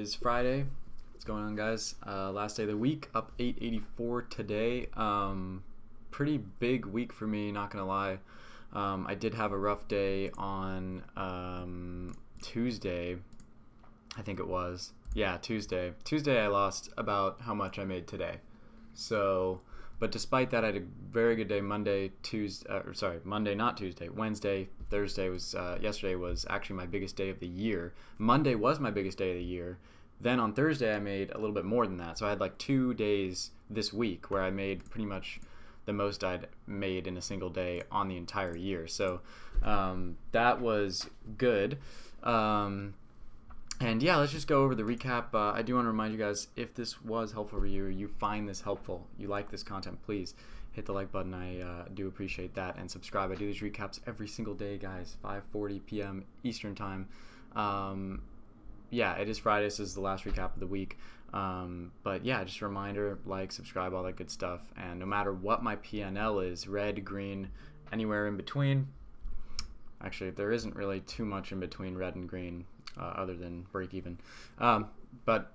is Friday. What's going on, guys? Last day of the week, up 884 today. Pretty big week for me, not gonna lie. I did have a rough day on Tuesday, I think it was. Yeah, Tuesday. Tuesday I lost about how much I made today. So, but despite that, I had a very good day. Monday, not Tuesday. Wednesday, Thursday was, yesterday was actually my biggest day of the year. Monday was my biggest day of the year. Then on Thursday, I made a little bit more than that. So I had like 2 days this week where I made pretty much the most I'd made in a single day on the entire year. So that was good. And yeah, let's just go over the recap. I do want to remind you guys, if this was helpful for you, or you find this helpful, you like this content, please hit the like button. I do appreciate that. And subscribe. I do these recaps every single day, guys, 5:40 p.m. Eastern time. Yeah, it is Friday. This is the last recap of the week. But yeah, just a reminder, like, subscribe, all that good stuff. And no matter what my PNL is, red, green, anywhere in between. Actually, there isn't really too much in between red and green. Other than break even. But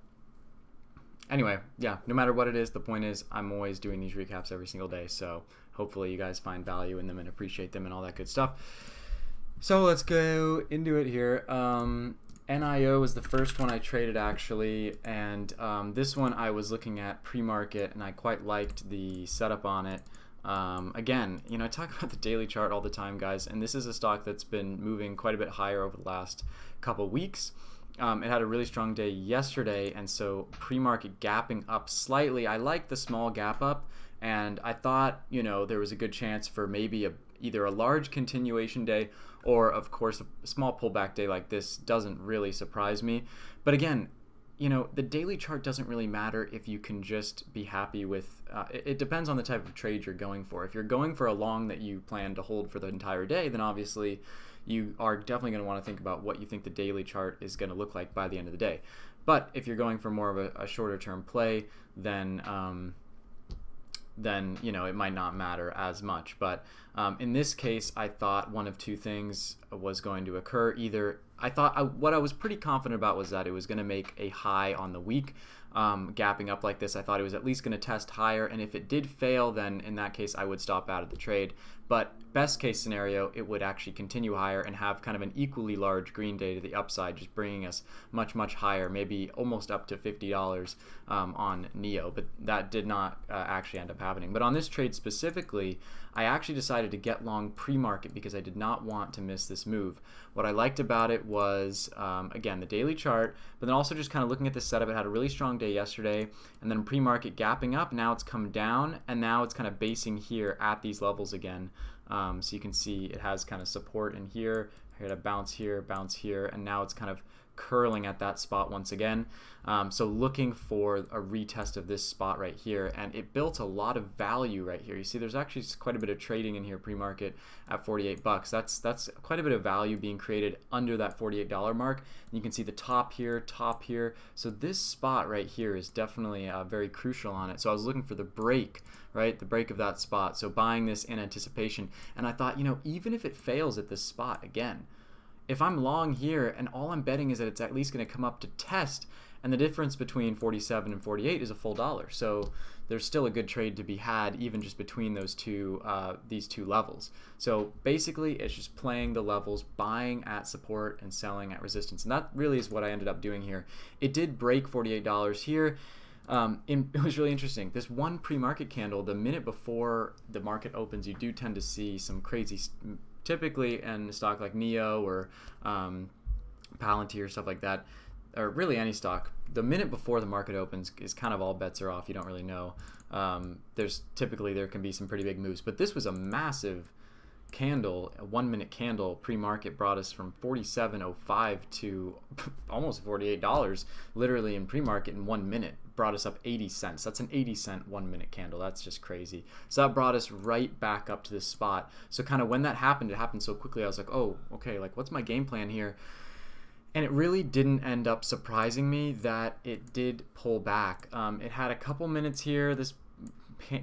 anyway, yeah, no matter what it is, the point is I'm always doing these recaps every single day. So hopefully you guys find value in them and appreciate them and all that good stuff. So let's go into it here. NIO was the first one I traded, actually. And this one I was looking at pre-market and I quite liked the setup on it. Again, you know, I talk about the daily chart all the time, guys, and this is a stock that's been moving quite a bit higher over the last couple weeks. It had a really strong day yesterday, and so pre-market gapping up slightly. I like the small gap up, and I thought, you know, there was a good chance for maybe either a large continuation day or, of course, a small pullback day like this. Doesn't really surprise me. But again, you know, the daily chart doesn't really matter if you can just be happy with, it depends on the type of trade you're going for. If you're going for a long that you plan to hold for the entire day, then obviously you are definitely going to want to think about what you think the daily chart is going to look like by the end of the day. But if you're going for more of a shorter term play, then you know, it might not matter as much. But in this case, I thought one of two things was going to occur. Either what I was pretty confident about was that it was going to make a high on the week, gapping up like this. I thought it was at least going to test higher, and if it did fail, then in that case I would stop out of the trade. But best case scenario, it would actually continue higher and have kind of an equally large green day to the upside, just bringing us much, much higher, maybe almost up to $50 on NEO. But that did not actually end up happening. But on this trade specifically, I actually decided to get long pre-market because I did not want to miss this move. What I liked about it was, again, the daily chart, but then also just kind of looking at the setup. It had a really strong day yesterday, and then pre-market gapping up. Now it's come down, and now it's kind of basing here at these levels again. So you can see it has kind of support in here. I had a bounce here, and now it's kind of curling at that spot once again. So looking for a retest of this spot right here, and it built a lot of value right here. You see there's actually quite a bit of trading in here pre-market at 48 bucks. That's quite a bit of value being created under that $48 mark. And you can see the top here. So this spot right here is definitely very crucial on it. So I was looking for the break, right? The break of that spot. So buying this in anticipation. And I thought, you know, even if it fails at this spot again, if I'm long here and all I'm betting is that it's at least going to come up to test, and the difference between 47 and 48 is a full dollar. So there's still a good trade to be had even just between those these two levels. So basically it's just playing the levels, buying at support and selling at resistance. And that really is what I ended up doing here. It did break $48 here. It was really interesting. This one pre-market candle, the minute before the market opens, you do tend to see some crazy, typically in a stock like NEO or Palantir, stuff like that, or really any stock, the minute before the market opens is kind of all bets are off. You don't really know. There can be some pretty big moves, but this was a massive candle, a 1 minute candle pre-market, brought us from $47.05 to almost $48 literally in pre-market in 1 minute. Brought us up 80 cents. That's an 80-cent 1 minute candle. That's just crazy. So that brought us right back up to this spot. So kind of when that happened, it happened so quickly. I was like, oh, okay, like what's my game plan here? And it really didn't end up surprising me that it did pull back. It had a couple minutes here. This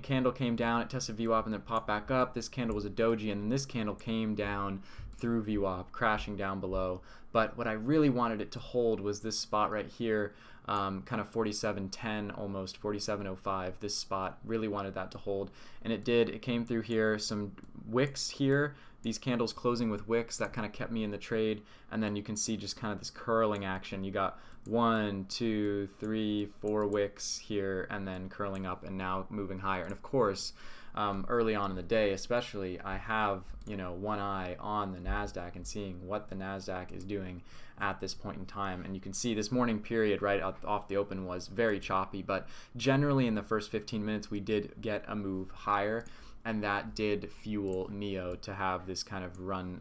candle came down, it tested VWAP and then popped back up. This candle was a doji, and then this candle came down through VWAP, crashing down below. But what I really wanted it to hold was this spot right here, kind of 47.10, almost 47.05. This spot, really wanted that to hold, and it did. It came through here, some wicks here, these candles closing with wicks, that kind of kept me in the trade. And then you can see just kind of this curling action. You got 1, 2, 3, 4 wicks here, and then curling up and now moving higher. And of course, early on in the day especially, I have, you know, one eye on the NASDAQ and seeing what the NASDAQ is doing at this point in time. And you can see this morning period right off the open was very choppy, but generally in the first 15 minutes we did get a move higher, and that did fuel NEO to have this kind of run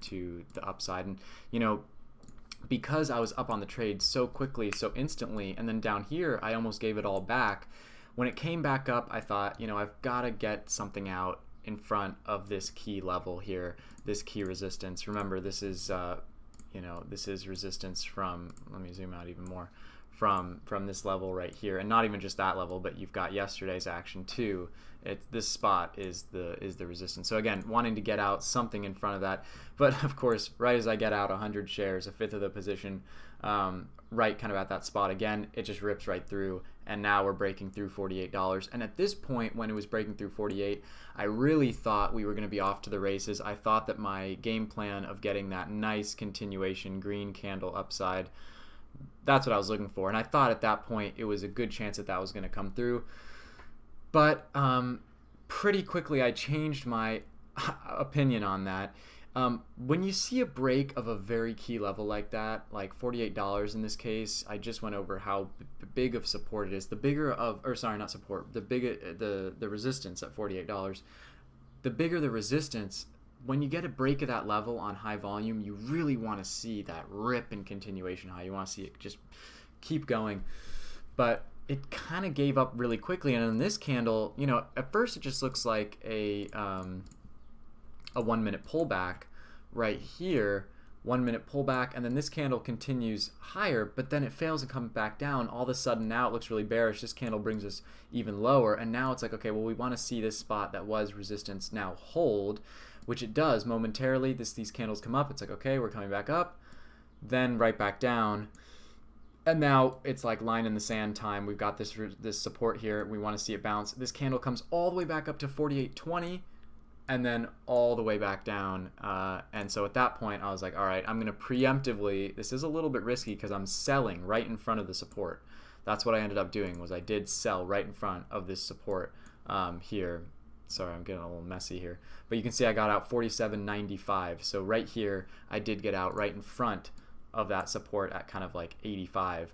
to the upside. And you know, because I was up on the trade so quickly, so instantly, and then down here I almost gave it all back. When it came back up, I thought, you know, I've got to get something out in front of this key level here, this key resistance. Remember, this is, you know, this is resistance from, let me zoom out even more, from this level right here, and not even just that level, but you've got yesterday's action too. This spot is the resistance. So again, wanting to get out something in front of that, but of course, right as I get out 100 shares, a fifth of the position, right kind of at that spot again, it just rips right through, and now we're breaking through $48. And at this point, when it was breaking through 48, I really thought we were going to be off to the races. I thought that my game plan of getting that nice continuation green candle upside, that's what I was looking for. And I thought at that point it was a good chance that that was going to come through. But pretty quickly I changed my opinion on that. When you see a break of a very key level like that, like $48 in this case, I just went over how big of support it is. The bigger of, or sorry, not support, the bigger the resistance at $48. The bigger the resistance, when you get a break of that level on high volume, you really want to see that rip and continuation high. You want to see it just keep going. But it kind of gave up really quickly, and in this candle, you know, at first it just looks like a 1 minute pullback right here, 1 minute pullback, and then this candle continues higher, but then it fails and comes back down. All of a sudden now it looks really bearish. This candle brings us even lower, and now it's like, okay, well, we want to see this spot that was resistance now hold, which it does momentarily. These candles come up, it's like, okay, we're coming back up, then right back down. And now it's like line in the sand time. We've got this support here. We want to see it bounce. This candle comes all the way back up to 48.20 and then all the way back down. And so at that point, I was like, all right, I'm going to preemptively, this is a little bit risky because I'm selling right in front of the support. That's what I ended up doing, was I did sell right in front of this support here. Sorry, I'm getting a little messy here. But you can see I got out 47.95. So right here, I did get out right in front of that support at kind of like 85.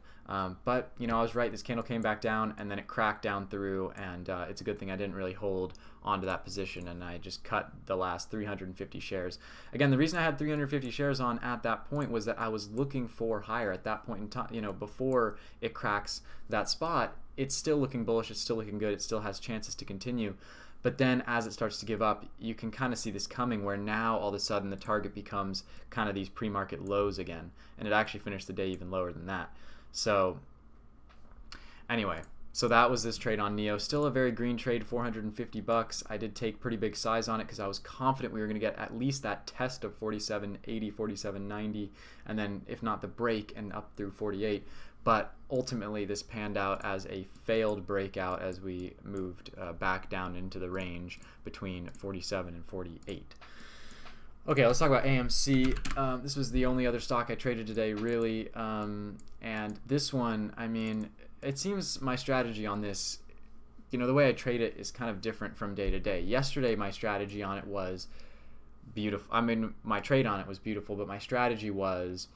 But you know, I was right. This candle came back down and then it cracked down through, and it's a good thing I didn't really hold onto that position, and I just cut the last 350 shares. Again, the reason I had 350 shares on at that point was that I was looking for higher at that point in time. You know, before it cracks that spot, it's still looking bullish, it's still looking good, it still has chances to continue. But then as it starts to give up, you can kind of see this coming, where now all of a sudden the target becomes kind of these pre-market lows again, and it actually finished the day even lower than that. So anyway, so that was this trade on NEO. Still a very green trade, $450. I did take pretty big size on it because I was confident we were going to get at least that test of 47.80, 47.90, and then if not the break and up through 48. But ultimately this panned out as a failed breakout as we moved back down into the range between 47 and 48. Okay, let's talk about AMC. This was the only other stock I traded today, really. And this one, I mean, it seems my strategy on this, you know, the way I trade it is kind of different from day to day. Yesterday, my strategy on it was beautiful. I mean, my trade on it was beautiful, but my strategy was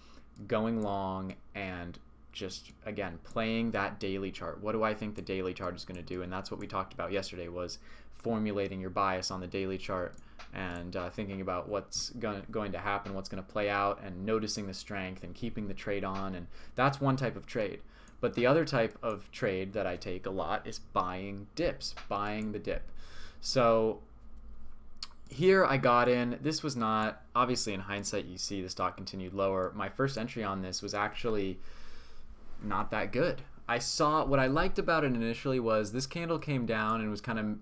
going long and just, again, playing that daily chart. What do I think the daily chart is going to do? And that's what we talked about yesterday, was formulating your bias on the daily chart and thinking about what's going to happen, what's going to play out, and noticing the strength and keeping the trade on. And that's one type of trade. But the other type of trade that I take a lot is buying dips, buying the dip. So here I got in. This was not, obviously in hindsight, you see the stock continued lower. My first entry on this was actually not that good. I saw, what I liked about it initially was this candle came down and was kind of,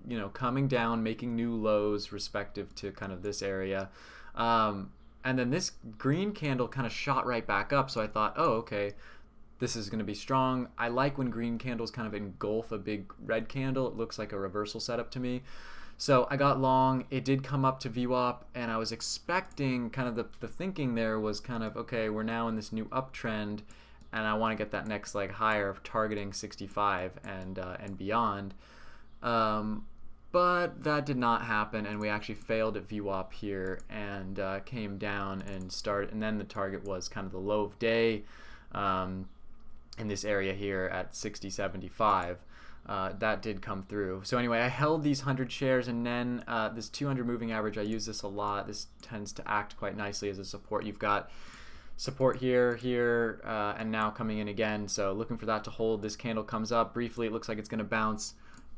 you know, coming down, making new lows respective to kind of this area. And then this green candle kind of shot right back up. So I thought, oh, okay, this is going to be strong. I like when green candles kind of engulf a big red candle. It looks like a reversal setup to me. So I got long. It did come up to VWAP, and I was expecting kind of the thinking there was kind of, okay, we're now in this new uptrend, and I want to get that next leg higher, targeting 65 and beyond. But that did not happen, and we actually failed at VWAP here and came down and started. And then the target was kind of the low of day in this area here at 60.75. That did come through. So anyway, I held these 100 shares, and then this 200 moving average, I use this a lot. This tends to act quite nicely as a support. You've got support here, and now coming in again. So looking for that to hold. This candle comes up briefly. It looks like it's going to bounce,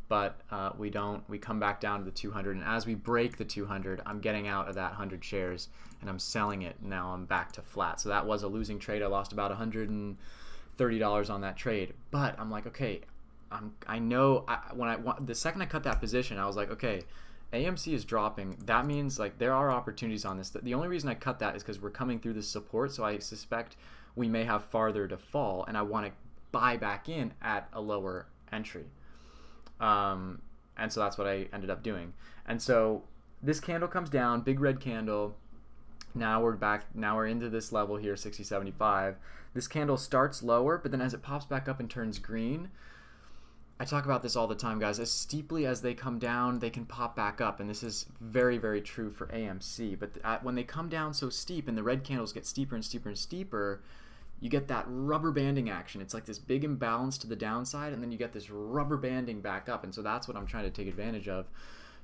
but we don't. We come back down to the 200, and as we break the 200, I'm getting out of that 100 shares, and I'm selling it. Now I'm back to flat. So that was a losing trade. I lost about $130 on that trade, but I'm like, okay, I know the second I cut that position, I was like, okay, AMC is dropping. That means like there are opportunities on this. The only reason I cut that is because we're coming through this support, so I suspect we may have farther to fall, and I want to buy back in at a lower entry. And so that's what I ended up doing. And so this candle comes down, big red candle. Now we're back. Now we're into this level here, 60.75. This candle starts lower, but then as it pops back up and turns green, I talk about this all the time, guys. As steeply as they come down, they can pop back up, and this is very, very true for AMC. But when they come down so steep and the red candles get steeper and steeper and steeper, you get that rubber banding action. It's like this big imbalance to the downside, and then you get this rubber banding back up, and so that's what I'm trying to take advantage of.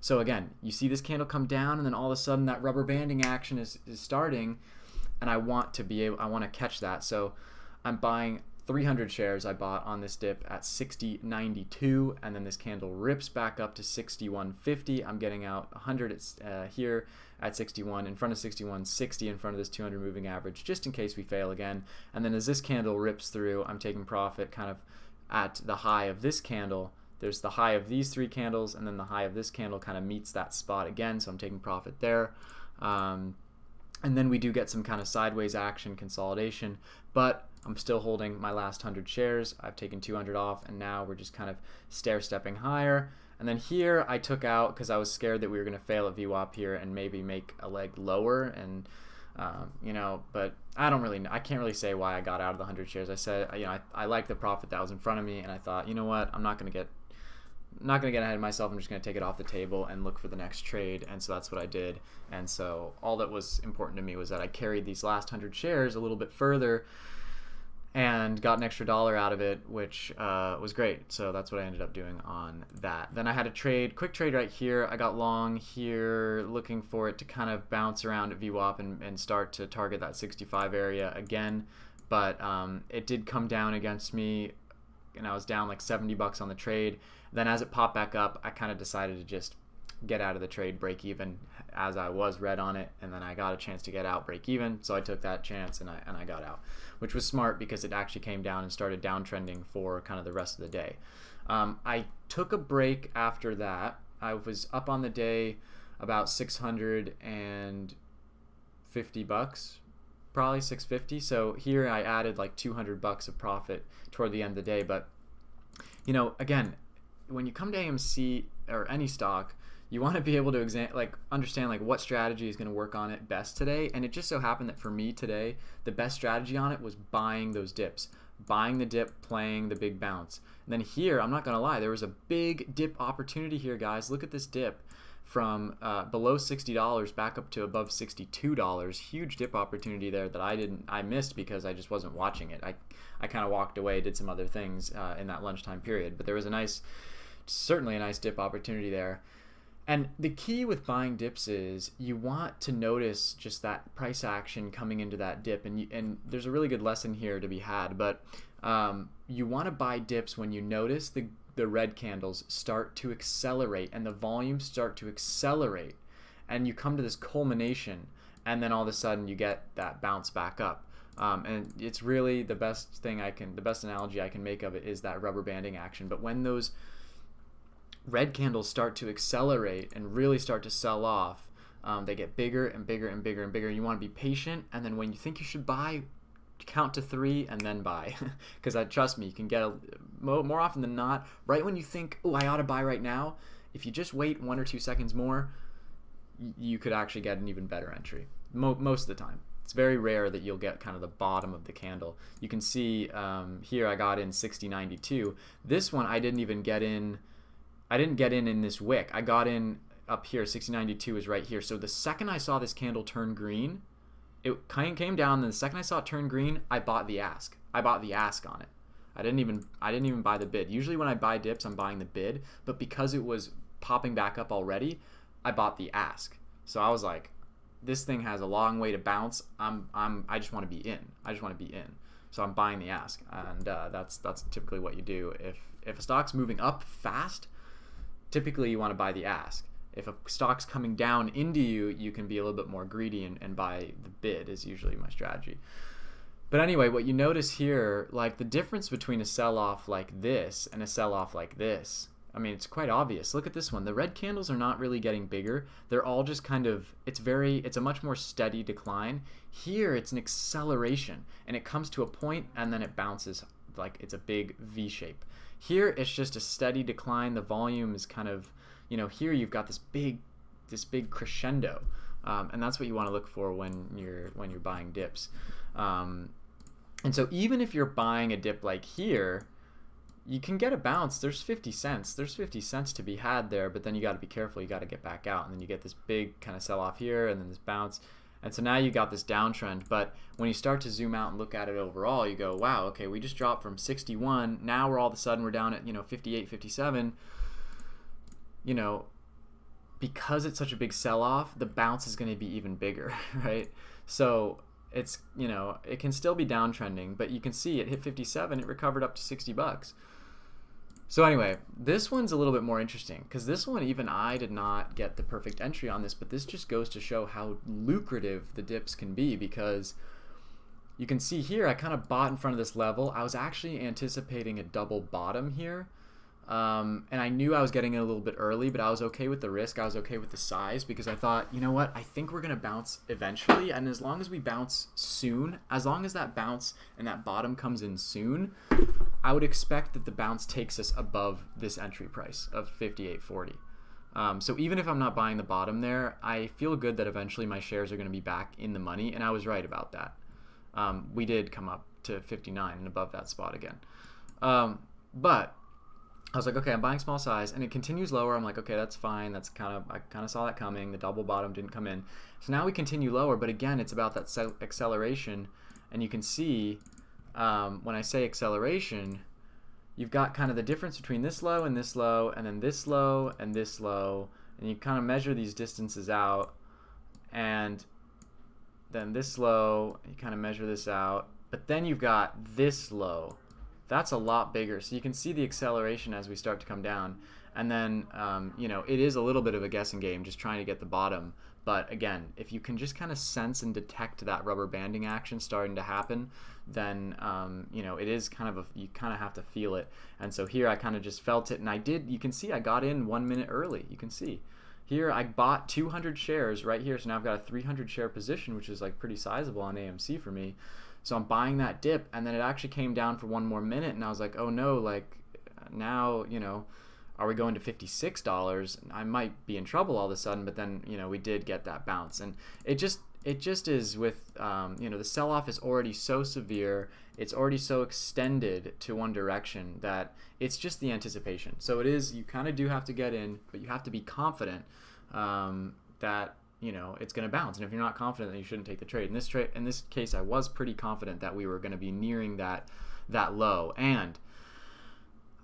So again, you see this candle come down, and then all of a sudden that rubber banding action is starting, and I want to catch that. So I'm buying 300 shares I bought on this dip at 60.92, and then this candle rips back up to 61.50. I'm getting out 100 here at 61, in front of 61.60, in front of this 200 moving average, just in case we fail again. And then as this candle rips through, I'm taking profit kind of at the high of this candle. There's the high of these three candles, and then the high of this candle kind of meets that spot again, so I'm taking profit there. And then we do get some kind of sideways action consolidation, but I'm still holding my last 100 shares. I've taken 200 off, and now we're just kind of stair-stepping higher. And then here I took out because I was scared that we were going to fail at VWAP here and maybe make a leg lower, and but I can't really say why I got out of the 100 shares. I said, I like the profit that was in front of me, and I thought, you know what, I'm not going to get ahead of myself. I'm just going to take it off the table and look for the next trade, and so that's what I did. And so all that was important to me was that I carried these last 100 shares a little bit further and got an extra $1 out of it, which was great. So that's what I ended up doing on that. Then I had a quick trade right here. I got long here, looking for it to kind of bounce around at VWAP and start to target that 65 area again, but it did come down against me, and I was down like $70 on the trade. Then as it popped back up, I kind of decided to just get out of the trade, break even, as I was red on it, and then I got a chance to get out, break even, so I took that chance and I got out, which was smart because it actually came down and started downtrending for kind of the rest of the day. I took a break after that. I was up on the day about $650, probably $650. So here I added like $200 of profit toward the end of the day. But again, when you come to AMC or any stock, you want to be able to understand what strategy is going to work on it best today. And it just so happened that for me today, the best strategy on it was buying those dips, buying the dip, playing the big bounce. And then here, I'm not going to lie, there was a big dip opportunity here, guys. Look at this dip from below $60 back up to above $62. Huge dip opportunity there that I missed because I just wasn't watching it. I kind of walked away, did some other things in that lunchtime period. But there was certainly a nice dip opportunity there. And the key with buying dips is you want to notice just that price action coming into that dip. And there's a really good lesson here to be had. But you want to buy dips when you notice the red candles start to accelerate and the volumes start to accelerate. And you come to this culmination, and then all of a sudden you get that bounce back up. And it's really the best analogy I can make of it is that rubber banding action. But when those red candles start to accelerate and really start to sell off, They get bigger and bigger and bigger and bigger. You want to be patient, and then when you think you should buy, count to 3 and then buy. Because trust me, you can get more often than not, right when you think, oh, I ought to buy right now, if you just wait 1 or 2 seconds more, you could actually get an even better entry most of the time. It's very rare that you'll get kind of the bottom of the candle. You can see here I got in 60.92. This one I didn't even get in. I didn't get in this wick. I got in up here. 60.92 is right here. So the second I saw this candle turn green, it kind of came down. Then the second I saw it turn green, I bought the ask. I bought the ask on it. I didn't even buy the bid. Usually when I buy dips, I'm buying the bid. But because it was popping back up already, I bought the ask. So I was like, this thing has a long way to bounce. I just want to be in. I just want to be in. So I'm buying the ask, and that's typically what you do. If a stock's moving up fast, typically you want to buy the ask. If a stock's coming down into you, you can be a little bit more greedy and buy the bid is usually my strategy. But anyway, what you notice here, like the difference between a sell-off like this and a sell-off like this, I mean, it's quite obvious. Look at this one. The red candles are not really getting bigger. They're all just kind of, it's a much more steady decline. Here, it's an acceleration, and it comes to a point, and then it bounces like it's a big V shape. Here, it's just a steady decline. The volume is kind of, here you've got this big crescendo, and that's what you want to look for when you're buying dips. And so even if you're buying a dip like here, you can get a bounce. There's 50 cents. There's 50 cents to be had there, but then you got to be careful. You got to get back out, and then you get this big kind of sell off here, and then this bounce. And so now you got this downtrend. But when you start to zoom out and look at it overall, you go, wow, okay, we just dropped from 61. Now we're all of a sudden we're down at 58, 57. Because it's such a big sell off, the bounce is going to be even bigger, right? So it's it can still be downtrending, but you can see it hit 57. It recovered up to $60. So anyway, this one's a little bit more interesting because this one, even I did not get the perfect entry on this, but this just goes to show how lucrative the dips can be, because you can see here I kind of bought in front of this level. I was actually anticipating a double bottom here, and I knew I was getting it a little bit early, but I was okay with the risk. I was okay with the size because I thought, you know what, I think we're going to bounce eventually, and as long as we bounce soon, as long as that bounce and that bottom comes in soon, I would expect that the bounce takes us above this entry price of 58.40. So even if I'm not buying the bottom there, I feel good that eventually my shares are going to be back in the money, and I was right about that. We did come up to 59 and above that spot again. But I was like, okay, I'm buying small size, and it continues lower. I'm like, okay, that's fine. I kind of saw that coming. The double bottom didn't come in. So now we continue lower, but again, it's about that acceleration, and you can see when I say acceleration, you've got kind of the difference between this low, and then this low, and this low, and you kind of measure these distances out, and then this low, you kind of measure this out, but then you've got this low. That's a lot bigger. So you can see the acceleration as we start to come down. And then, it is a little bit of a guessing game, just trying to get the bottom. But again, if you can just kind of sense and detect that rubber banding action starting to happen, then, it is kind of you kind of have to feel it. And so here I kind of just felt it. And you can see I got in 1 minute early. You can see. Here I bought 200 shares right here. So now I've got a 300 share position, which is like pretty sizable on AMC for me. So I'm buying that dip, and then it actually came down for 1 more minute, and I was like, oh no, like now, are we going to $56? I might be in trouble all of a sudden, but then, we did get that bounce. And it just is with, the sell-off is already so severe, it's already so extended to one direction that it's just the anticipation. So it is, you kind of do have to get in, but you have to be confident that it's going to bounce. And if you're not confident, then you shouldn't take the trade. In this case, I was pretty confident that we were going to be nearing that low. And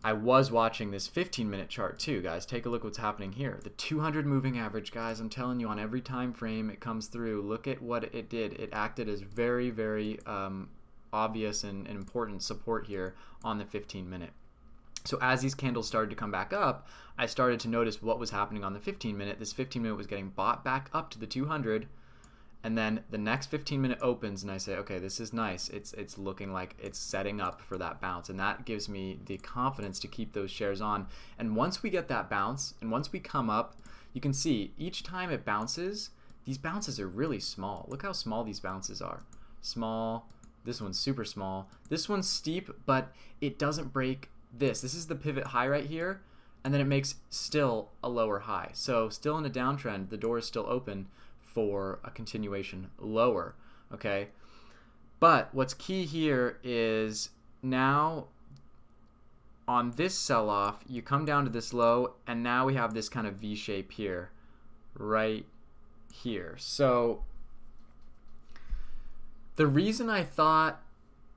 I was watching this 15-minute chart too, guys. Take a look what's happening here. The 200 moving average, guys, I'm telling you, on every time frame it comes through, look at what it did. It acted as very, very obvious and important support here on the 15-minute. So as these candles started to come back up, I started to notice what was happening on the 15-minute. This 15-minute was getting bought back up to the 200, and then the next 15-minute opens, and I say, okay, this is nice. It's looking like it's setting up for that bounce, and that gives me the confidence to keep those shares on. And once we get that bounce, and once we come up, you can see each time it bounces, these bounces are really small. Look how small these bounces are. Small. This one's super small. This one's steep, but it doesn't break this. This is the pivot high right here, and then it makes still a lower high. So still in a downtrend, the door is still open for a continuation lower, okay? But what's key here is now on this sell-off, you come down to this low, and now we have this kind of V shape here, right here. So the reason I thought,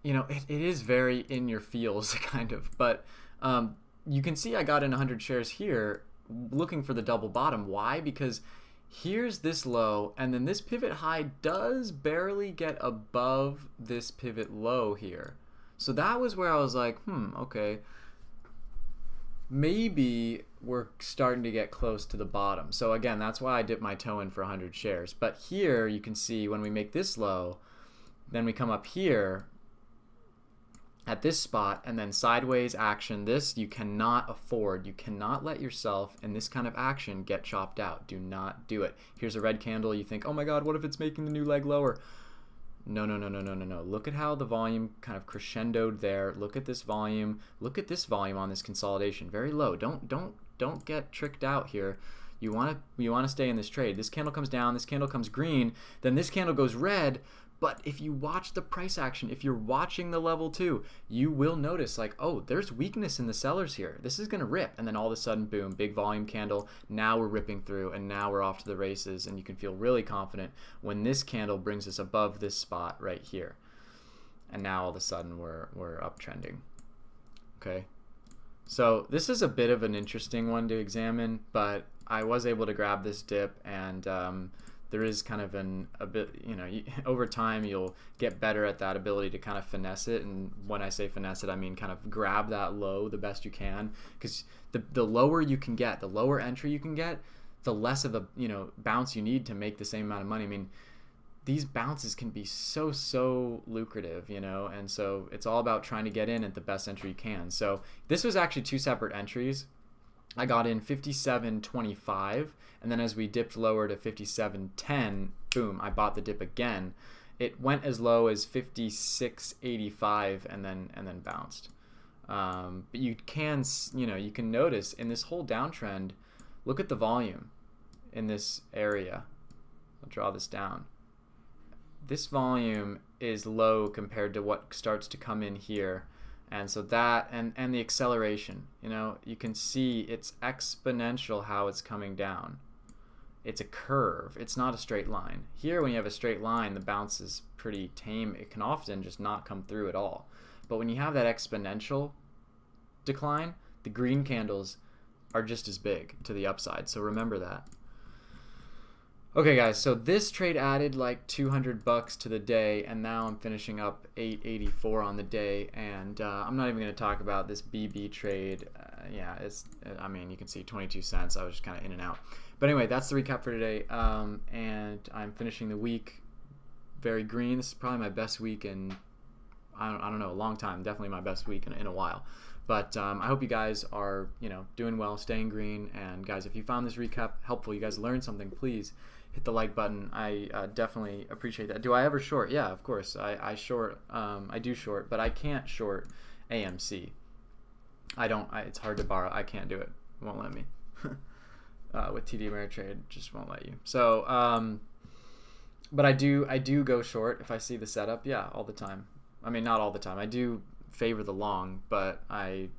you know, it is very in your feels kind of, but you can see I got in 100 shares here looking for the double bottom. Why? Because here's this low, and then this pivot high does barely get above this pivot low here. So that was where I was like, okay, maybe we're starting to get close to the bottom. So again, that's why I dipped my toe in for 100 shares. But here you can see when we make this low, then we come up here at this spot, and then sideways action. This you cannot afford. You cannot let yourself in this kind of action get chopped out. Do not do it. Here's a red candle. You think, oh my God, what if it's making the new leg lower? No. Look at how the volume kind of crescendoed there. Look at this volume. Look at this volume on this consolidation. Very low. Don't get tricked out here. You want to stay in this trade. This candle comes down. This candle comes green. Then this candle goes red. But if you watch the price action, if you're watching the level 2, you will notice like, oh, there's weakness in the sellers here. This is going to rip. And then all of a sudden, boom, big volume candle. Now we're ripping through, and now we're off to the races. And you can feel really confident when this candle brings us above this spot right here. And now all of a sudden we're uptrending. Okay. So this is a bit of an interesting one to examine, but I was able to grab this dip, and there is kind of a bit, you know, over time you'll get better at that ability to kind of finesse it. And when I say finesse it, I mean kind of grab that low the best you can, because the lower you can get, the lower entry you can get, the less of a, you know, bounce you need to make the same amount of money. I mean, these bounces can be so lucrative, you know, and so it's all about trying to get in at the best entry you can. So this was actually 2 separate entries. I got in 57.25, and then as we dipped lower to 57.10, boom, I bought the dip again. It went as low as 56.85 and then bounced. But you can notice in this whole downtrend, look at the volume in this area. I'll draw this down. This volume is low compared to what starts to come in here. And so that, and the acceleration, you know, you can see it's exponential how it's coming down. It's a curve. It's not a straight line. Here, when you have a straight line, the bounce is pretty tame. It can often just not come through at all. But when you have that exponential decline, the green candles are just as big to the upside. So remember that. Okay guys, so this trade added like $200 to the day, and now I'm finishing up $884 on the day, and I'm not even going to talk about this BB trade. Yeah, I mean, you can see 22 cents. I was just kind of in and out. But anyway, that's the recap for today, and I'm finishing the week very green. This is probably my best week in, I don't know, a long time. Definitely my best week in a while. But I hope you guys are, you know, doing well, staying green. And guys, if you found this recap helpful, you guys learned something, please hit the like button. I definitely appreciate that. Do I ever short? Yeah, of course. I short. I do short, but I can't short AMC. It's hard to borrow. I can't do it. It won't let me. With TD Ameritrade, just won't let you. So, but I do go short if I see the setup. Yeah, all the time. I mean, not all the time. I do favor the long, but I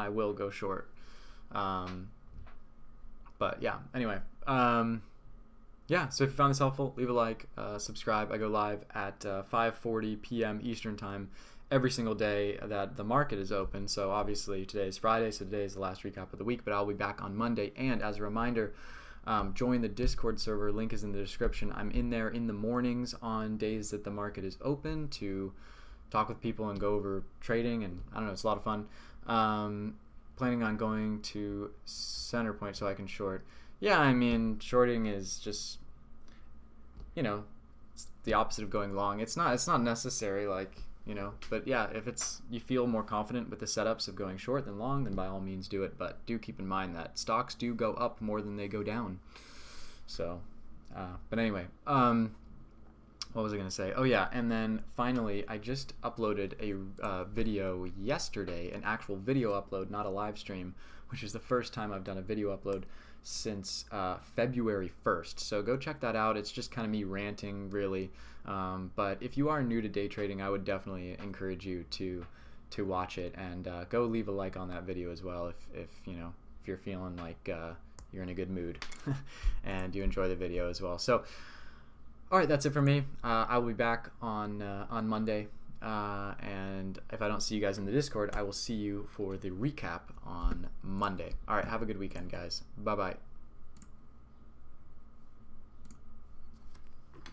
will go short. But yeah. Anyway. Yeah, so if you found this helpful, leave a like, subscribe. I go live at 5:40 p.m. Eastern time every single day that the market is open. So obviously today is Friday, so today is the last recap of the week, but I'll be back on Monday. And as a reminder, join the Discord server. Link is in the description. I'm in there in the mornings on days that the market is open to talk with people and go over trading, and I don't know, it's a lot of fun. Planning on going to center point so I can short. Yeah, I mean, shorting is just, you know, it's the opposite of going long. It's not necessary, like, you know, but yeah, if you feel more confident with the setups of going short than long, then by all means do it. But do keep in mind that stocks do go up more than they go down. So But anyway, what was I going to say? Oh yeah, and then finally, I just uploaded a video yesterday, an actual video upload, not a live stream, which is the first time I've done a video upload since February 1st. So go check that out. It's just kind of me ranting, really. But if you are new to day trading, I would definitely encourage you to watch it, and go leave a like on that video as well if you're feeling like you're in a good mood and you enjoy the video as well. So all right, that's it for me. I will be back on Monday, and if I don't see you guys in the Discord, I will see you for the recap on Monday. All right, have a good weekend, guys. Bye bye.